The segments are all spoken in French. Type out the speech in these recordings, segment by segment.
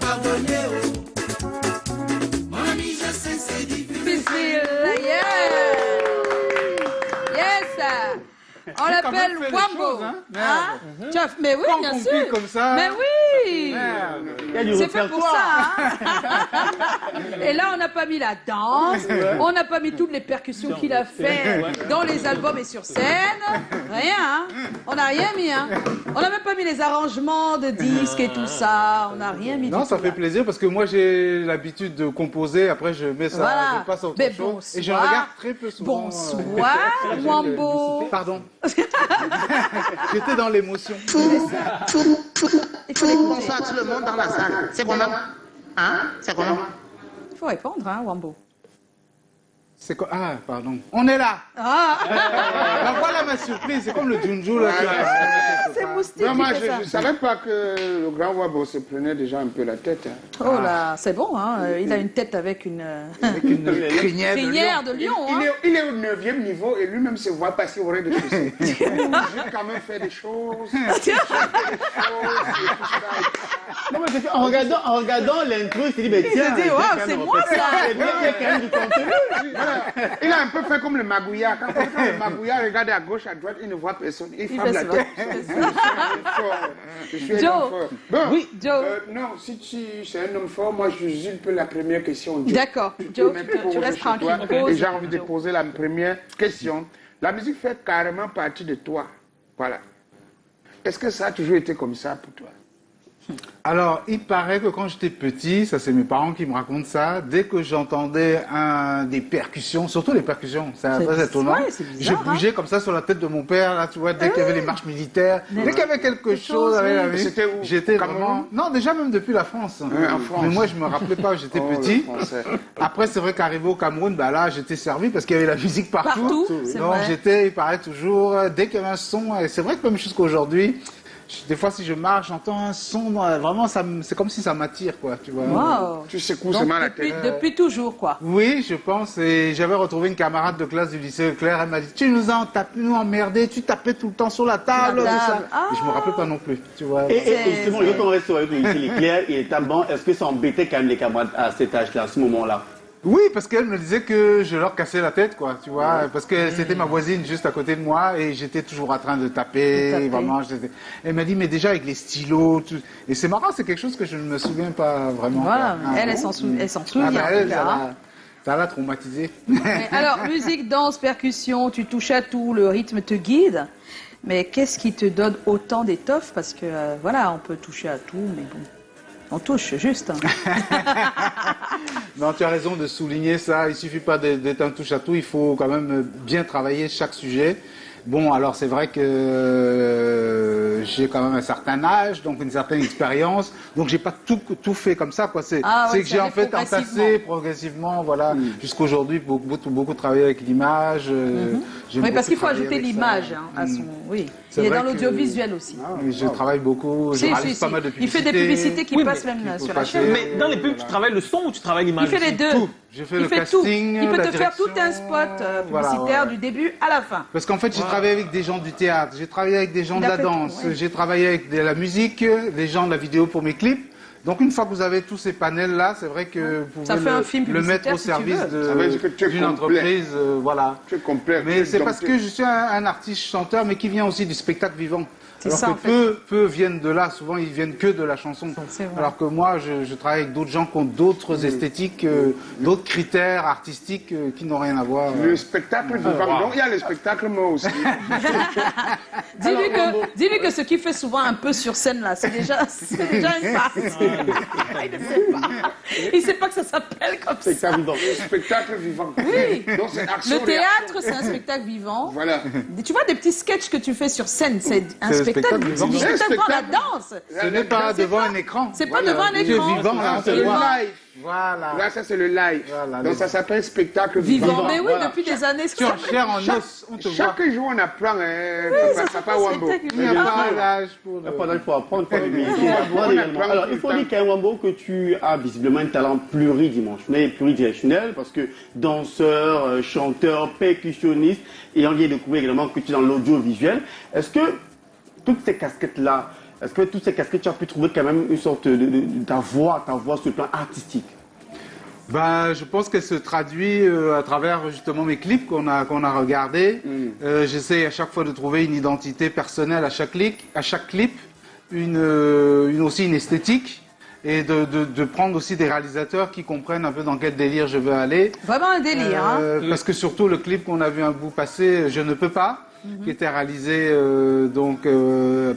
pardonnez, mon ami, je sais, c'est difficile. Yeah. Yes. On l'appelle Wambo. Hein? Mais oui, bien sûr. Comme ça. Mais oui. C'est fait pour ça. Hein? Et là, on n'a pas mis la danse, on n'a pas mis toutes les percussions qu'il a fait dans les albums et sur scène. Rien. Hein? On n'a rien mis. Hein? On n'a même pas mis les arrangements de disques et tout ça. On n'a rien mis. Non, ça fait plaisir parce que moi, j'ai l'habitude de composer. Après, je mets ça, voilà. je passe à autre Mais chose. bonsoir. Et je regarde très peu souvent. Bonsoir, Wambo. Pardon. J'étais dans l'émotion. Bonsoir tout le monde dans la salle. C'est comment? Hein? C'est comment? Il faut répondre, hein, Wambo. C'est quoi? Ah, pardon. On est là. Alors voilà ma surprise. C'est comme le Junju là. C'est moustique. Non, moi, je ne savais pas que le grand Wabo se prenait déjà un peu la tête. Hein. Oh là, c'est bon, hein. Il a une tête avec une crinière de lion. Hein. Il est au 9e niveau et lui-même se voit passer au rez-de-chaussée. J'ai quand même fait des choses. Non, mais en regardant l'intro, il s'est dit, mais tiens, c'est moi ça. Il y a quand même du contenu. Il a un peu fait comme le Magouya. Quand le Magouya regarde à gauche, à droite, il ne voit personne. Il ferme la tête. Je suis un homme fort. Bon, oui, Joe. Non, si tu es un homme fort, moi je usurpe la première question. D'accord, Joe, tu restes tranquille. Et j'ai envie de poser la première question. La musique fait carrément partie de toi. Voilà. Est-ce que ça a toujours été comme ça pour toi? Alors, il paraît que quand j'étais petit, ça c'est mes parents qui me racontent ça, dès que j'entendais des percussions, surtout les percussions, c'est très étonnant, je bougeais comme ça sur la tête de mon père, là, tu vois, dès qu'il y avait les marches militaires, dès qu'il y avait quelque chose avec la musique, j'étais vraiment... Non, déjà même depuis la France. En France. Mais moi, je me rappelais pas, j'étais petit. Après, c'est vrai qu'arrivé au Cameroun, bah là, j'étais servi parce qu'il y avait la musique partout. Donc, j'étais, il paraît toujours, dès qu'il y avait un son, et c'est vrai que même jusqu'à aujourd'hui, des fois, si je marche, j'entends un son, vraiment, c'est comme si ça m'attire, quoi, tu vois. Wow. Tu secoues seulement la tête. Depuis toujours, quoi. Oui, je pense, et j'avais retrouvé une camarade de classe du lycée Claire, elle m'a dit, tu nous as emmerdés, tu tapais tout le temps sur la table, tout ça. Et je me rappelle pas non plus, tu vois. Et justement, quand on reste sur le lycée Claire, il était bon, est-ce que ça embêtait quand même les camarades à cet âge-là, à ce moment-là? Oui, parce qu'elle me disait que je leur cassais la tête, quoi, tu vois, parce que c'était ma voisine juste à côté de moi et j'étais toujours en train de taper, vraiment. Elle m'a dit, mais déjà avec les stylos, tout... et c'est marrant, c'est quelque chose que je ne me souviens pas vraiment. Voilà, elle s'en souvient. Ça l'a traumatisée. Alors, musique, danse, percussion, tu touches à tout, le rythme te guide, mais qu'est-ce qui te donne autant d'étoffe? Parce que, voilà, on peut toucher à tout, mais bon... On touche, juste. Non, tu as raison de souligner ça. Il ne suffit pas d'être un touche-à-tout. Il faut quand même bien travailler chaque sujet. Bon, alors c'est vrai que j'ai quand même un certain âge, donc une certaine expérience. Donc j'ai pas tout fait comme ça, quoi. C'est que j'ai en fait entassé progressivement, voilà, jusqu'aujourd'hui beaucoup travaillé avec l'image. Oui, parce qu'il faut ajouter l'image à son. Oui. Il est dans l'audiovisuel aussi. Je travaille beaucoup. Je réalise pas mal de publicités. Il fait des publicités qui passent même sur la chaîne. Mais dans les pubs, tu travailles le son ou tu travailles l'image? Il fait les deux. Je fais le casting, il peut te faire tout un spot publicitaire du début à la fin. Parce qu'en fait, j'ai travaillé avec des gens du théâtre, j'ai travaillé avec des gens de la danse, j'ai travaillé avec de la musique, des gens de la vidéo pour mes clips. Donc une fois que vous avez tous ces panels-là, c'est vrai que vous pouvez le mettre au service d'une entreprise. Voilà. Tu es complet. Mais c'est parce que je suis un artiste chanteur, mais qui vient aussi du spectacle vivant. Alors que peu viennent de là, souvent ils viennent que de la chanson. Alors que moi, je travaille avec d'autres gens qui ont d'autres esthétiques, d'autres critères artistiques qui n'ont rien à voir. Le spectacle vivant, donc il y a le spectacle moi aussi. Dis-lui que ce qu'il fait souvent un peu sur scène là, c'est déjà une part. Il ne sait pas. Il ne sait pas que ça s'appelle comme ça. Spectacle vivant. Oui. Donc, le théâtre, c'est un spectacle vivant. Voilà. Tu vois des petits sketchs que tu fais sur scène, c'est un spectacle vivant. C'est devant la danse. Ce n'est pas devant un écran. C'est pas devant un écran. C'est vivant, là. C'est le live. Voilà. Là, ça c'est le live. Voilà, donc ça s'appelle spectacle vivant. Mais oui, depuis des années. Tu en chair en os, on te voit. Chaque jour on apprend, ça pas Wambo. Il n'y a pas d'âge pour apprendre, pour Alors, il faut dire qu'à Wambo que tu as visiblement un talent pluridirectionnel, parce que danseur, chanteur, percussionniste, et on vient de découvrir également que tu es dans l'audiovisuel. Est-ce que toutes ces casquettes-là, Est-ce que toutes ces casquettes, tu as pu trouver quand même une sorte ta voix sur le plan artistique? Ben, je pense qu'elle se traduit à travers justement mes clips qu'on a regardés. J'essaie à chaque fois de trouver une identité personnelle à chaque clip, aussi une esthétique. Et de prendre aussi des réalisateurs qui comprennent un peu dans quel délire je veux aller. Vraiment un délire, hein. Parce que surtout le clip qu'on a vu un bout passer, Je ne peux pas, qui était réalisé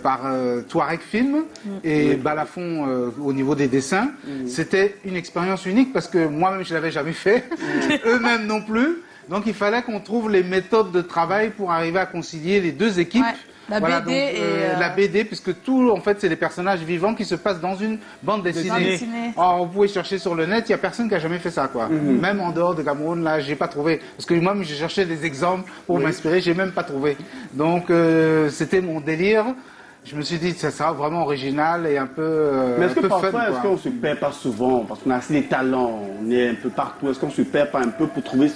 par Touareg Film et Balafon au niveau des dessins. C'était une expérience unique parce que moi-même je l'avais jamais fait, eux-mêmes non plus. Donc il fallait qu'on trouve les méthodes de travail pour arriver à concilier les deux équipes. Ouais. La voilà, BD donc, et... La BD, puisque tout, en fait, c'est des personnages vivants qui se passent dans une bande dessinée. Alors, vous pouvez chercher sur le net, il n'y a personne qui a jamais fait ça, quoi. Même en dehors de Cameroun, là, j'ai pas trouvé. Parce que moi, j'ai cherché des exemples pour m'inspirer, j'ai même pas trouvé. Donc, c'était mon délire. Je me suis dit, ça sera vraiment original et un peu. Mais est-ce que parfois, fun, est-ce qu'on se perd pas souvent, parce qu'on a assez des talents, on est un peu partout, est-ce qu'on se perd pas un peu pour trouver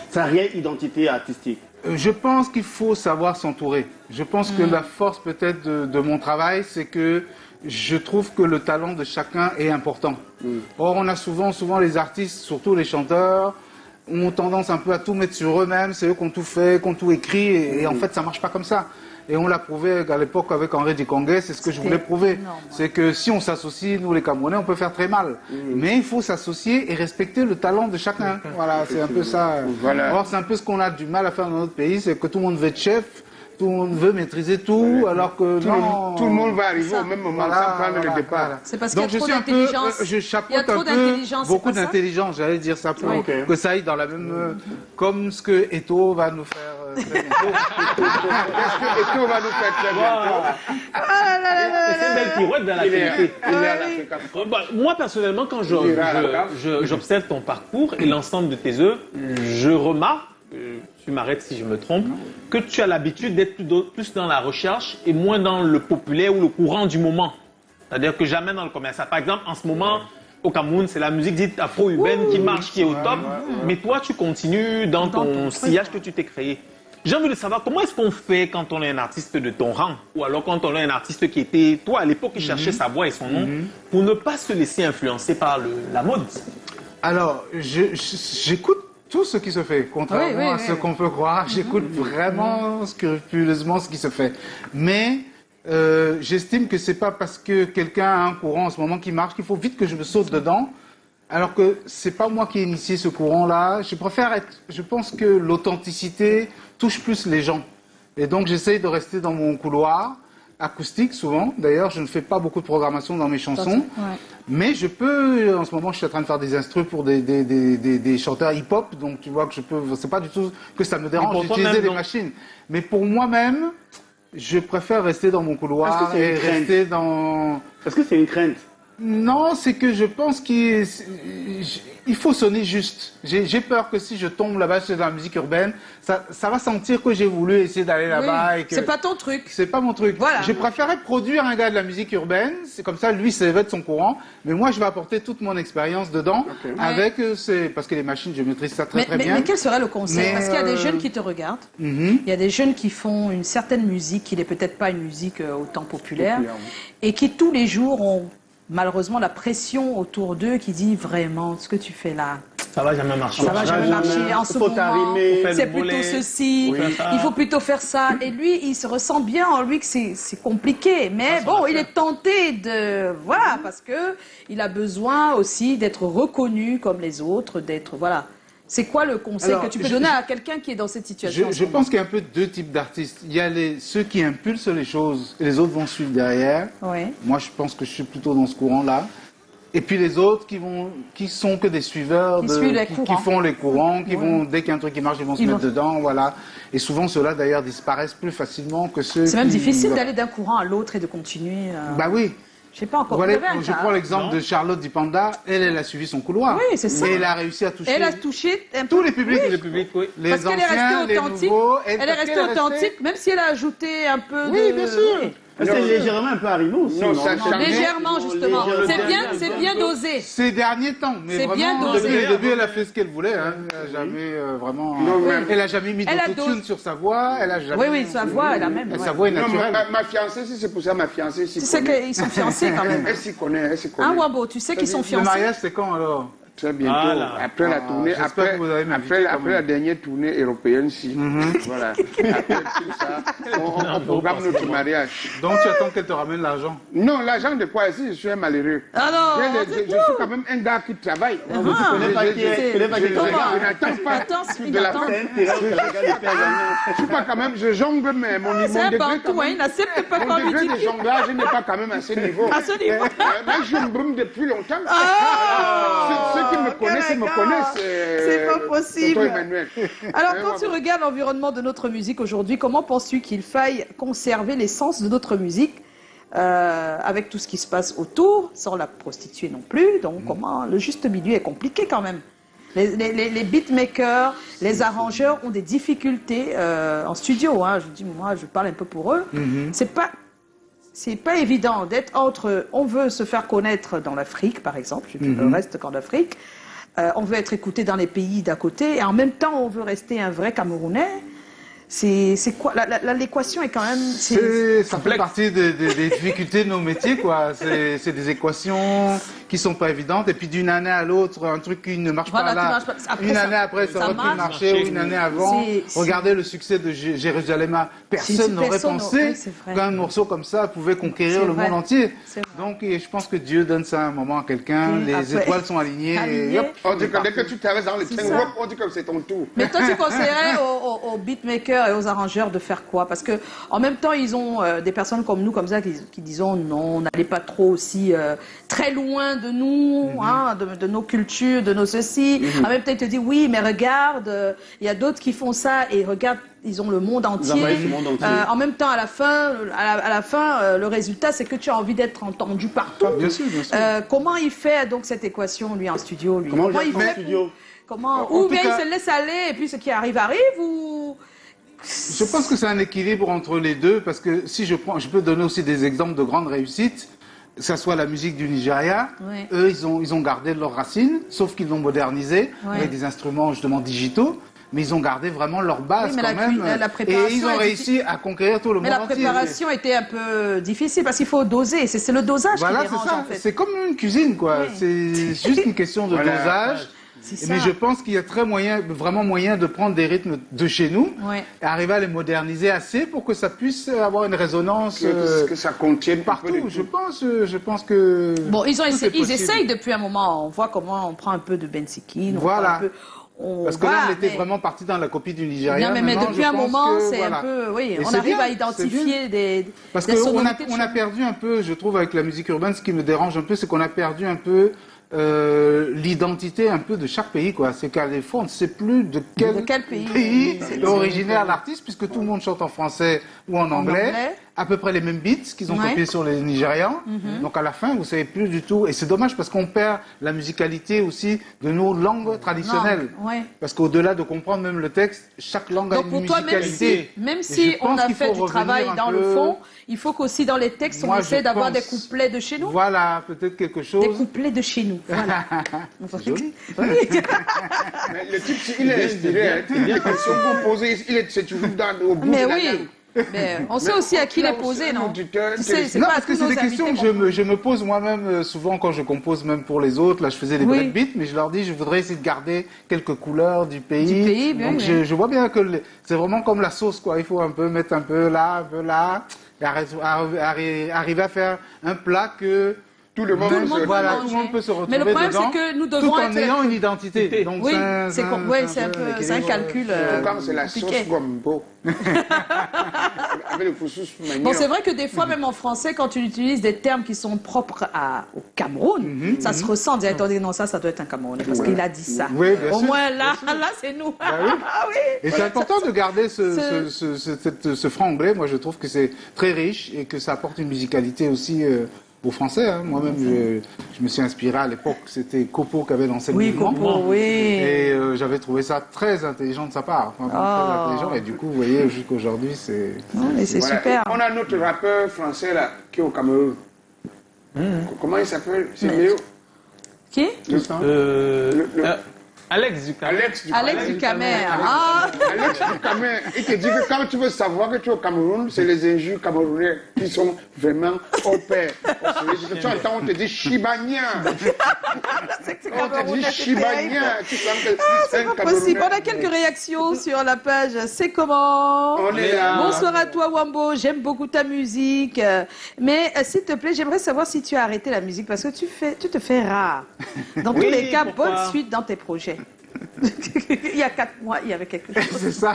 sa réelle identité artistique? Je pense qu'il faut savoir s'entourer. Je pense que la force peut-être de mon travail, c'est que je trouve que le talent de chacun est important. Or, on a souvent les artistes, surtout les chanteurs, ont tendance un peu à tout mettre sur eux-mêmes. C'est eux qui ont tout fait, qui ont tout écrit, et en fait, ça marche pas comme ça. Et on l'a prouvé à l'époque avec Henri Dikongué, c'est ce que je voulais prouver. C'est que si on s'associe, nous les Camerounais, on peut faire très mal. Mais il faut s'associer et respecter le talent de chacun. Voilà, c'est un peu ça. Voilà. Or, c'est un peu ce qu'on a du mal à faire dans notre pays, c'est que tout le monde veut être chef, tout le monde veut maîtriser tout, alors que tout le monde va arriver au même moment sans prendre le départ. Voilà. C'est parce qu'il y a Donc, trop je suis un peu, d'intelligence. je Il y a chapeaute trop un peu, d'intelligence, c'est beaucoup pas ça d'intelligence, j'allais dire ça pour que ça aille dans la même, comme ce que Eto va nous faire très bientôt. Qu'est-ce que Eto va nous faire très bientôt? C'est une belle pirouette dans la qualité. Moi, personnellement, quand j'observe ton parcours et l'ensemble de tes œuvres, je remarque, tu m'arrêtes si je me trompe, que tu as l'habitude d'être plus dans la recherche et moins dans le populaire ou le courant du moment. C'est-à-dire que jamais dans le commercial. Par exemple, en ce moment, au Cameroun, c'est la musique dite afro-urbaine qui marche, qui est au top. Mais toi, tu continues dans ton sillage que tu t'es créé. J'ai envie de savoir comment est-ce qu'on fait quand on est un artiste de ton rang, ou alors quand on est un artiste qui était, toi à l'époque, qui cherchait sa voix et son nom, pour ne pas se laisser influencer par la mode. Alors, j'écoute tout ce qui se fait, contrairement à ce qu'on peut croire. J'écoute vraiment scrupuleusement ce qui se fait. Mais j'estime que c'est pas parce que quelqu'un a un courant en ce moment qui marche qu'il faut vite que je me saute dedans. Alors que c'est pas moi qui ai initié ce courant-là. Je pense que l'authenticité touche plus les gens. Et donc j'essaye de rester dans mon couloir acoustique souvent. D'ailleurs, je ne fais pas beaucoup de programmation dans mes chansons. Mais je peux, en ce moment, je suis en train de faire des instrus pour des chanteurs hip-hop. Donc tu vois que je peux, c'est pas du tout que ça me dérange d'utiliser des machines. Mais pour moi-même, je préfère rester dans mon couloir et rester dans... Est-ce que c'est une crainte? Non, c'est que je pense qu'il faut sonner juste. J'ai peur que si je tombe là-bas sur la musique urbaine, ça va sentir que j'ai voulu essayer d'aller là-bas. Et que c'est pas ton truc. C'est pas mon truc. Voilà. Je préférais produire un gars de la musique urbaine, c'est comme ça, lui, ça va être son courant. Mais moi, je vais apporter toute mon expérience dedans, avec parce que les machines, je maîtrise ça très bien. Mais quel serait le conseil? Parce qu'il y a des jeunes qui te regardent, il y a des jeunes qui font une certaine musique, qui n'est peut-être pas une musique autant populaire, et qui tous les jours ont malheureusement la pression autour d'eux qui dit vraiment ce que tu fais là. Ça va jamais marcher. Ça va jamais marcher. En ce moment, c'est plutôt ceci. Il faut plutôt faire ça. Et lui, il se ressent bien en lui que c'est compliqué. Mais bon, il est tenté de... Voilà, parce que il a besoin aussi d'être reconnu comme les autres, d'être... Voilà. C'est quoi le conseil que tu peux donner à quelqu'un qui est dans cette situation? Je pense qu'il y a un peu deux types d'artistes. Il y a ceux qui impulsent les choses et les autres vont suivre derrière. Moi, je pense que je suis plutôt dans ce courant-là. Et puis les autres qui sont que des suiveurs, qui font les courants, qui vont, dès qu'il y a un truc qui marche, ils vont se mettre dedans, voilà. Et souvent, ceux-là, d'ailleurs, disparaissent plus facilement que ceux C'est même difficile d'aller d'un courant à l'autre et de continuer. Bah oui. Je sais pas encore. Voilà, je prends l'exemple de Charlotte Dipanda. Elle a suivi son couloir. Oui, c'est ça. Et elle a réussi à toucher. Elle a touché tous les publics. Les publics, Les parce anciens, qu'elle est restée les authentique. nouveaux. Elle est restée authentique, même si elle a ajouté un peu de... Oui, bien sûr. C'est légèrement un peu Harimo aussi. Non, ça change. Légèrement, justement. C'est bien dosé. Ces derniers temps, mais C'est bien vraiment, dosé. depuis le début, elle a fait ce qu'elle voulait. Hein. Elle a jamais vraiment. Non, mais- Elle a jamais mis Elle a d'autotune dosé. sur sa voix. Elle a jamais. Oui, sa voix est la même. Sa ouais. voix est Non, naturelle. ma fiancée, si c'est pour ça, ma fiancée s'y Tu sais connaît. qu'ils sont fiancés quand même. Elle s'y connaît, elle s'y connaît. Hein, Wabo, tu sais qu'ils sont Le fiancés. mariage, c'est quand alors? Très bientôt, Voilà. après la tournée, j'espère après, que vous allez m'inviter quand après même. la dernière tournée européenne, si. Voilà. Après tout ça, on programme notre mariage. Donc tu attends qu'elle te ramène l'argent. Non, l'argent de quoi ici, je suis un malheureux. Ah non, Je suis quand même un gars qui travaille. Tu connais pas qui est. Tu connais pas qui est. Je Comment n'attends pas Attends, de la attends. fin. C'est un terrain que les gars les perdent gagnant. Je suis pas quand même, je jongle, mais mon C'est un degré, partout, quand hein, même, il n'accepte pas mon qu'on lui degré de dit. jonglage n'est pas quand même à ce niveau. À ce niveau. Moi, je me brume depuis longtemps. Ah, Ceux qui me connaissent, me connaissent. C'est pas possible. Tonton Emmanuel. Alors, quand tu regardes l'environnement de notre musique aujourd'hui, comment penses-tu qu'il faille conserver l'essence de notre musique avec tout ce qui se passe autour, sans la prostituer non plus? Donc, comment le juste milieu est compliqué quand même. Les beatmakers, les arrangeurs ont des difficultés en studio. Hein. Je dis, moi, je parle un peu pour eux. C'est pas évident d'être entre. On veut se faire connaître dans l'Afrique, par exemple. Je ne reste qu'en Afrique. On veut être écouté dans les pays d'à côté. Et en même temps, on veut rester un vrai Camerounais. C'est quoi l'équation est quand même. Ça fait partie des difficultés de nos métiers, quoi. C'est des équations qui sont pas évidentes. Et puis d'une année à l'autre, un truc qui ne marche Voilà, pas qui là. marche pas. Après, Une ça- année après, ça ça aurait pu marche. marcher, ou une année avant. C'est- Regardez le succès de Jérusalem. Personne n'aurait pensé oui, c'est vrai. qu'un morceau comme ça pouvait conquérir C'est le vrai. monde entier. C'est vrai. Donc, et je pense que Dieu donne ça un moment à quelqu'un. Et Les après- étoiles sont alignées. Alignées. Et hop, On dit que dès que tu t'arrêtes dans le C'est train, ça. hop, on dit que c'est ton tour. Mais toi, tu conseillerais aux beatmakers et aux arrangeurs de faire quoi? Parce que en même temps, ils ont des personnes comme nous, comme ça, qui disons non, n'allez pas trop aussi très loin de nous, hein, de nos cultures, de nos ceci. En même temps, ils te disent oui, mais regarde, il y a d'autres qui font ça et regarde, ils ont le monde entier. envahissent le monde entier. En même temps, à la fin, le résultat, c'est que tu as envie d'être entendu partout. Bien sûr, bien sûr. Comment il fait donc cette équation, lui, en studio, lui? Comment il il fait en fait studio? Comment En Ou tout bien cas- il se laisse aller et puis ce qui arrive, ou... Je pense que c'est un équilibre entre les deux, parce que si je peux donner aussi des exemples de grandes réussites, que ce soit la musique du Nigeria, Ouais. eux, ils ont gardé leurs racines, sauf qu'ils l'ont modernisé Ouais. avec des instruments justement digitaux, mais ils ont gardé vraiment leur base Oui, mais quand la même. la Et préparation ils ont est réussi à conquérir tout le Mais monde la entier. préparation était un peu difficile parce qu'il faut doser. C'est le dosage Voilà, qui c'est dérange ça. en fait. C'est comme une cuisine, quoi. Oui. C'est juste une question de Voilà. dosage. C'est ça. Mais je pense qu'il y a vraiment moyen de prendre des rythmes de chez nous Ouais. et arriver à les moderniser assez pour que ça puisse avoir une résonance Que ça contienne partout. un peu de Je tout. pense que. Bon, ils tout est ils possible. essayent depuis un moment. On voit comment on prend un peu de Benziki. Voilà. Parce que là, on était mais... vraiment parti dans la copie du Nigeria. Non, mais Maintenant, depuis je un pense moment, que, c'est voilà. un peu... Oui, Et on c'est arrive bien, à identifier c'est bien. des Parce qu'on sonorités de on a chez perdu un peu, je trouve, avec la musique urbaine, ce qui me dérange un peu, c'est qu'on a perdu un peu l'identité un peu de chaque pays, quoi. C'est qu'à des fois, on ne sait plus de quel pays est originaire l'artiste, puisque tout le monde chante en français ou en anglais. anglais. À peu près les mêmes beats qu'ils ont Ouais. copiés sur les Nigérians. Donc à la fin, vous savez plus du tout. Et c'est dommage parce qu'on perd la musicalité aussi de nos langues traditionnelles. Ouais. Parce qu'au-delà de comprendre même le texte, chaque langue a Donc une pour toi, musicalité. même Et si je on pense a qu'il fait faut du revenir travail un dans peu- le fond, il faut qu'aussi dans les textes, on Moi, essaie je d'avoir des pense. couplets de chez nous. Voilà, peut-être quelque chose. Des couplets de chez nous. Voilà. Joli. Oui. Mais le type, il est inspiré. Hein. Les questions que vous posez, c'est toujours au bout Mais de la oui. langue. Mais on sait aussi à qui les poser, non? Tu sais, c'est Non, pas à parce que tous c'est nos des questions invités que qu'on- je me pose moi-même souvent quand je compose, même pour les autres. Là, je faisais des Oui. breakbeats, mais je leur dis, je voudrais essayer de garder quelques couleurs du pays. Du pays, bien, Donc, oui. je vois bien que c'est vraiment comme la sauce, quoi. Il faut un peu mettre un peu là, et arriver à faire un plat que Tout le monde, Tout le monde voilà, peut tout le manger. monde peut se retrouver Mais le problème, dedans, c'est que nous tout devons en être... ayant une identité. Donc, Oui, c'est un équilibre. calcul Quand c'est la sauce compliqué. gombo. Avec le couscous manière. Bon, c'est vrai que des fois, même en français, quand tu utilises des termes qui sont propres au Cameroun, ça se ressent. Directement, on dit non, ça doit être un Camerounais parce qu'il a dit ça. Oui, bien Au sûr. moins, là, c'est nous. oui. Ah oui. Et c'est important de garder ce- ce franc anglais. Moi, je trouve que c'est très riche et que ça apporte une musicalité aussi aux Français. Hein. Moi-même, je me suis inspiré à l'époque, c'était Copo qui avait lancé le Oui, mouvement. Copo, oui. Et j'avais trouvé ça très intelligent de sa part. Enfin, très intelligent. Et du coup, vous voyez, jusqu'aujourd'hui, c'est... Mais c'est Voilà. super. On a notre rappeur français là, qui est au Cameroun. Comment il s'appelle? C'est Léo. Qui? Alex Ducamer. Alex Ducamer. Ah. Alex Ducamer, il te dit que quand tu veux savoir que tu es au Cameroun, c'est les injures camerounais qui sont vraiment au pair. Tu entends, on te dit Chibania. On te dit Chibania. Tu sens que C'est pas possible. On a quelques réactions sur la page. C'est comment? On est là. Bonsoir à toi, Wambo. J'aime beaucoup ta musique. Mais s'il te plaît, j'aimerais savoir si tu as arrêté la musique parce que tu te fais rare. Dans tous les cas, pourquoi? bonne suite dans tes projets. Il y a 4 mois, il y avait quelque chose. C'est ça.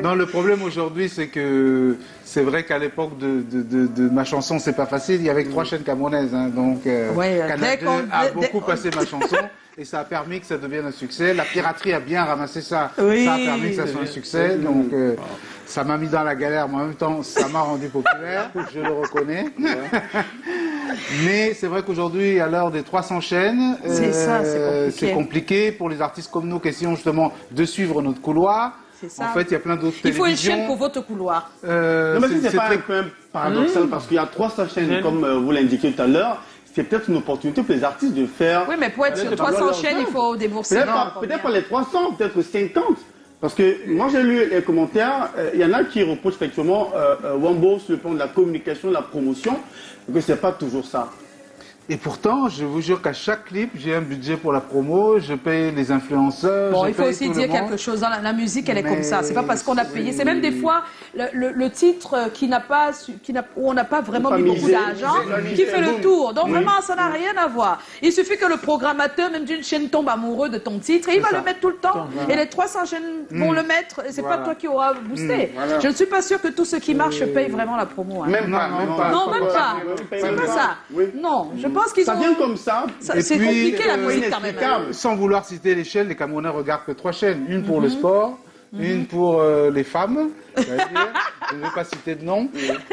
Non, le problème aujourd'hui, c'est que c'est vrai qu'à l'époque de ma chanson, c'est pas facile. Il y avait que 3 chaînes camerounaises, hein, donc Ouais, Canal 2 a beaucoup dès- passé ma chanson et ça a permis que ça devienne un succès. La piraterie a bien ramassé ça. Oui. Ça a permis que ça soit un succès. Donc ça m'a mis dans la galère, mais en même temps, ça m'a rendu populaire. Je le reconnais. Mais c'est vrai qu'aujourd'hui, à l'heure des 300 chaînes, C'est ça, c'est compliqué. c'est compliqué pour les artistes comme nous qui essayons justement de suivre notre couloir. C'est ça. En fait, il y a plein d'autres Il faut une télévisions. chaîne pour votre couloir. Non, mais c'est pas très- un peu paradoxal parce qu'il y a 300 chaînes, comme vous l'indiquiez tout à l'heure. C'est peut-être une opportunité pour les artistes de faire. Oui, mais pour être sur peut-être 300 leur chaînes, il job. faut débourser. Peut-être pas les 300, peut-être 50. Parce que moi j'ai lu les commentaires, il y en a qui reprochent effectivement Wambo sur le plan de la communication, de la promotion, que c'est pas toujours ça. Et pourtant, je vous jure qu'à chaque clip, j'ai un budget pour la promo, je paye les influenceurs. Bon, je il faut paye aussi tout le dire monde. quelque chose. Dans la musique, elle est Mais- comme ça. C'est pas parce qu'on a payé. C'est même des fois le titre où on n'a pas vraiment Pas mis beaucoup misé, d'argent misé, qui fait le boum. tour. Donc vraiment, ça n'a rien à voir. Il suffit que le programmateur, même d'une chaîne, tombe amoureux de ton titre et il va le mettre tout le temps. Et les 300 chaînes vont le mettre. Et c'est pas Voilà. toi qui auras boosté. Voilà. Je ne suis pas sûre que tous ceux qui marchent payent vraiment la promo. hein. Même pas, même pas. Non, même pas. Même C'est pas pas. ça. Oui. Non, je pense qu'ils Ça ont. vient comme ça. Ça- Et C'est puis, compliqué la musique quand même. hein. inexplicable. Sans vouloir citer les chaînes, les Camerounais regardent que 3 chaînes. Une pour le sport, une pour les femmes, c'est-à-dire, je ne vais pas citer de nom,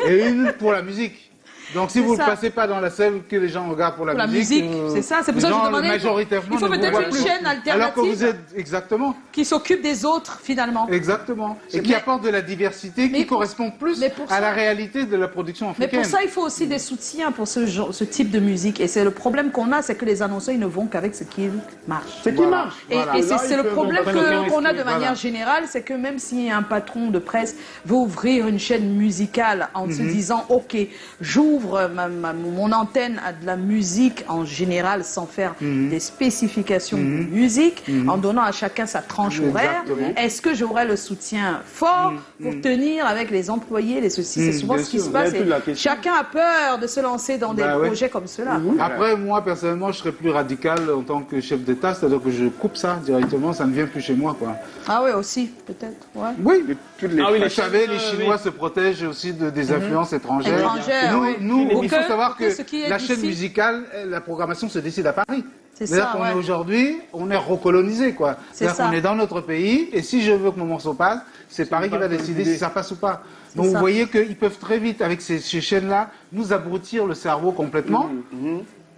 et une pour la musique. Donc si C'est vous ne ça. passez pas dans la scène que les gens regardent pour la Pour la musique, musique, c'est ça. C'est pour les ça que je gens, demandais. majoritairement, Il faut ne vous peut-être voient une plus. chaîne Alors que vous alternative êtes exactement. qui s'occupe des autres finalement. Exactement. Et qui Mais- apporte de la diversité Mais qui pour- correspond plus mais pour à ça- la réalité de la production Mais africaine. pour ça, il faut aussi des soutiens pour ce type de musique. Et c'est le problème qu'on a, c'est que les annonceurs, ils ne vont qu'avec ce qui marche. Ce qui Voilà. marche. Et, Voilà. et c'est Là, c'est ils le peuvent problème prendre aucun qu'on a risque. de manière Voilà. générale, c'est que même si un patron de presse veut ouvrir une chaîne musicale en se disant, ok, j'ouvre mon antenne à de la musique en général sans faire des spécifications de musique, en donnant à chacun sa tranche horaire, Exactement. est-ce que j'aurai le soutien fort pour tenir avec les employés, les ceci? C'est souvent bien ce qui sûr. se passe. Il y a toute la question. Chacun a peur de se lancer dans des Bah ouais. projets comme cela. Après, moi, personnellement, je serais plus radical en tant que chef d'État, c'est-à-dire que je coupe ça directement, ça ne vient plus chez moi, quoi. Ah oui, aussi, peut-être. Ouais. Oui, Toutes les Ah oui, vous les savez, les chaînes, Chinois se protègent aussi des influences étrangères. Étrangères, Nous, oui. nous, Pour il faut que- savoir pour que que ce qui est la chaîne d'ici- musicale, la programmation se décide à Paris. C'est C'est-à-dire ça, qu'on ouais. est aujourd'hui, on est recolonisé, quoi. C'est C'est-à-dire ça. qu'on est dans notre pays, et si je veux que mon morceau passe, c'est Paris qui va décider si ça passe ou pas. Donc ça. vous voyez qu'ils peuvent très vite, avec ces chaînes-là, nous abrutir le cerveau complètement.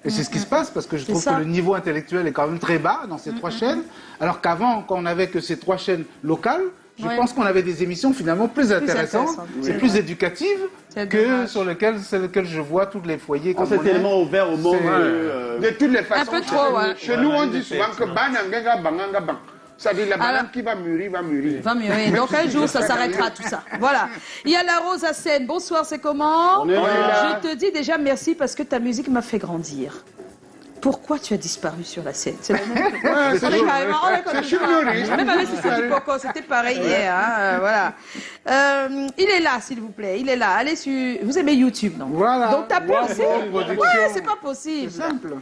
Et c'est ce qui se passe, parce que je trouve ça. que le niveau intellectuel est quand même très bas dans ces 3 chaînes, alors qu'avant, quand on n'avait que ces 3 chaînes locales, je Ouais. pense qu'on avait des émissions finalement plus intéressantes intéressantes, et c'est plus vrai. éducatives C'est que dommage. sur lesquelles je vois tous les foyers On s'est camerounais. tellement ouvert au monde. C'est- De toutes les façons. peu trop, ouais. Chez nous, on dit souvent que bananga banganga bang. C'est-à-dire la banane Alors- qui va mûrir, va mûrir. Va mieux, oui. Donc un jour, ça s'arrêtera tout ça. Voilà. Il y a la Rose à Seine. Bonsoir, c'est comment? On est là. Je te dis déjà merci parce que ta musique m'a fait grandir. Pourquoi tu as disparu sur la scène? C'est la même chose. Ouais, On est c'est carrément- on est comme c'est ça. humoriste. Même avec Sissi Coco, c'était pareil hier. Hein, voilà. Il est là, s'il vous plaît. Il est là. Allez sur. Vous aimez YouTube, non? Voilà. Donc tapez Wow, aussi. production. Ouais, c'est pas possible. Simple.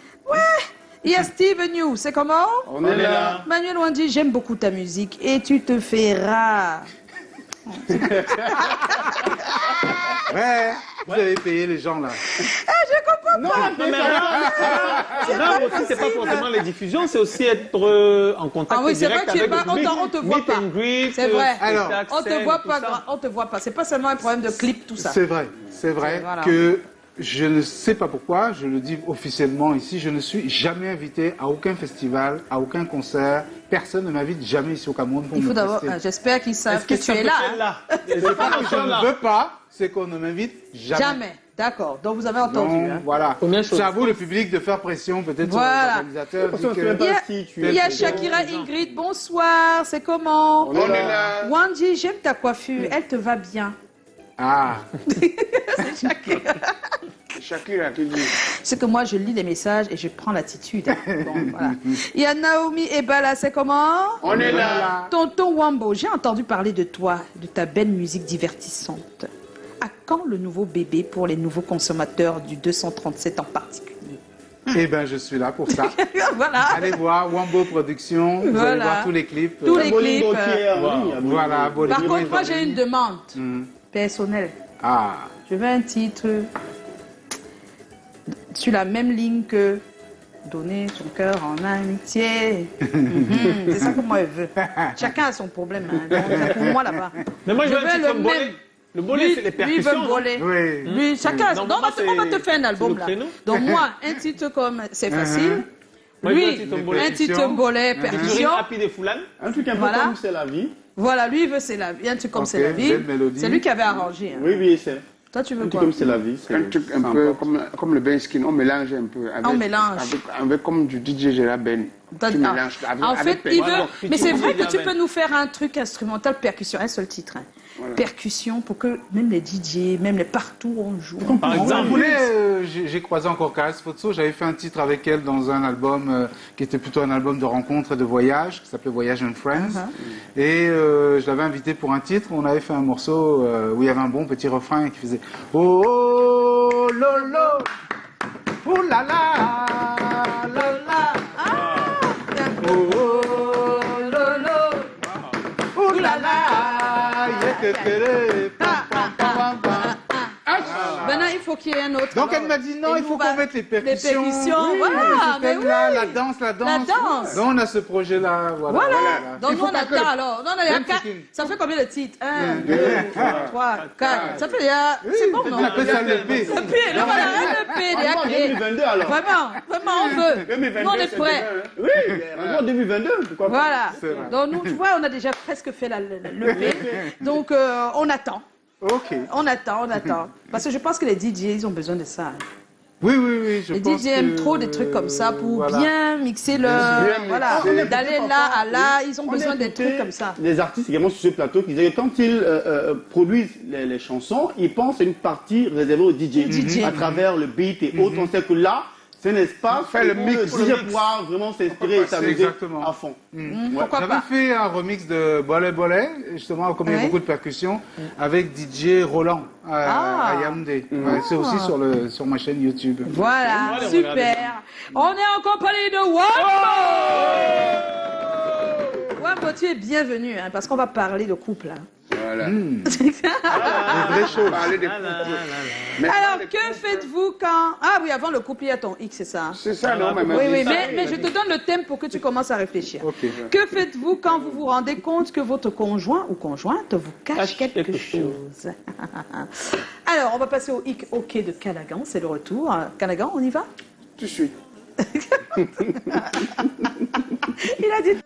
Il y a Steve New, c'est comment? On est là. Manuel Wandi, j'aime beaucoup ta musique et tu te fais rare. Ouais, vous avez payé les gens là. Non, mais là aussi, c'est pas forcément les diffusions, c'est aussi être en contact Ah oui, c'est direct vrai, tu es avec pas- le public. on te voit Meet pas. and greet, C'est vrai. Alors, spectacle, On te scène, voit tout pas, ça. on te voit pas. C'est pas seulement un problème de clip, tout ça. C'est vrai Voilà. que Je ne sais pas pourquoi, je le dis officiellement ici, je ne suis jamais invité à aucun festival, à aucun concert. Personne ne m'invite jamais ici au Cameroun pour Il faut me d'abord, tester. j'espère qu'ils savent Est-ce que ça tu es peut là. être là C'est pas que je ne veux pas, c'est qu'on ne m'invite jamais. Jamais. D'accord. Donc vous avez entendu. Donc, Hein. voilà. Première chose. C'est à vous, le public, de faire pression peut-être Voilà. sur les organisateurs. Parce qu'on ne dit sait même que- pas si tu Il y a es- Shakira Ingrid, bonsoir, c'est comment? On est là. Wanji, j'aime ta coiffure, elle te va bien. Ah, C'est Shakira. Shakira qui dit. C'est que moi, je lis les messages et je prends l'attitude. Bon, voilà. Il y a Naomi Ebala, c'est comment? On est là. Tonton Wambo, j'ai entendu parler de toi, de ta belle musique divertissante. À quand le nouveau bébé pour les nouveaux consommateurs du 237 en particulier? eh ben je suis là pour ça. Voilà. Allez voir Wambo Productions, vous allez Voilà. voir tous les clips. Tous les Bolingo clips. qui est en ligne, Voilà, Bolingo. Par contre, moi, j'ai une demande Hmm. personnelle. Ah, Je veux un titre sur la même ligne que donner son cœur en amitié. C'est ça que moi je veux. Chacun a son problème. Hein. Donc, c'est pour moi là-bas. Mais moi, je veux veux un titre le comme Bolé. même. Le Bolé, c'est les Lui percussions. veut non voler. oui. Lui, chacun. Non, Donc, moi, on va te faire un c'est album le là. créneau. Donc moi, un titre comme c'est facile. Moi, je veux un Lui, titre Bolé. Bolé. un titre Bolé, Figurine percussion. Happy des Foulane. Un truc un peu Voilà. comme c'est la vie. Voilà, lui il veut c'est la vie. Un truc comme Ok, c'est la vie. belle mélodie. C'est lui qui avait arrangé. Hein. Oui, oui, c'est Toi, tu veux un truc quoi? comme c'est la vie. c'est- Un truc un peu comme le Ben Skin, on mélange un peu. Avec, On mélange. Avec comme du DJ Gérard Ben. T'as- Tu mélanges avec, En fait, avec il Ben. veut. Voilà. Mais c'est Tu vrai veux que tu dire, peux nous faire un truc instrumental, percussion, un seul titre. Hein. Percussion pour que même les DJ, même les partout, on joue. Par Vous exemple. voulez, j'ai croisé encore Caresse Fotso, j'avais fait un titre avec elle dans un album qui était plutôt un album de rencontres et de voyage, qui s'appelait Voyage and Friends. Et je l'avais invité pour un titre, on avait fait un morceau où il y avait un bon petit refrain qui faisait Oh, oh lolo, oh la la, la la, oh, oh lolo, oh la la, yeah, que pam, pam, pam, pam. Maintenant, il faut qu'il y ait un autre. Donc elle m'a dit non, Et il faut nous, qu'on mette les percussions. Les percussions, Oui, voilà, ce mais thème-là, oui. la danse. La danse. Donc on a ce projet-là, voilà. Voilà. Donc Il nous, faut on pas attend que- alors. Non, on a Même quatre. chicken. Ça fait combien de titres 1, 2, 3, 4. Ça fait déjà. C'est bon, non? On appelle ça le P. Le P, là, voilà, un P, déjà En créé. 2022 alors. Vraiment, on veut. 2022, Nous, on est c'est prêts. demain, hein. Oui, en 2022, pourquoi pas. Voilà. C'est vrai. Donc nous, tu vois, on a déjà presque fait le P. Donc on attend. Ok. On attend. Parce que je pense que les DJ, ils ont besoin de ça. Oui, je Les pense DJ aiment que, trop des trucs comme ça pour voilà. bien mixer leur... Bien Voilà, mixer. d'aller là à là, ils ont On besoin a des écouté trucs comme ça. Des artistes également sur ce plateau qui disaient que quand ils produisent les chansons, ils pensent à une partie réservée aux DJ. DJ. À travers le beat et autres. On sait que là, c'est un espace Fait le où mix. le DJ pourra vraiment s'inspirer et s'amuser Exactement. à fond. Pourquoi J'avais pas? fait un remix de Bolé Bolé, justement, comme il y a Ouais. beaucoup de percussions, avec DJ Roland à Yaoundé. Ouais, c'est aussi sur ma chaîne YouTube. Voilà, Allez, super. regardez. On est en compagnie de Wambo. Wambo, tu es bienvenu, hein, parce qu'on va parler de couple. Hein. Voilà. Très chaud. Parler des Mais Alors, que faites-vous quand... Ah oui, avant le couple, il y a ton X, c'est ça? c'est ça, non, mais Oui, mais je te donne le thème pour que tu commences à réfléchir. Ok. Que faites-vous quand vous vous rendez compte que votre conjoint ou conjointe vous cache quelque chose? Alors, on va passer au hic OK de Callaghan, c'est le retour. Callaghan, on y va? tout de suite. Il a dit...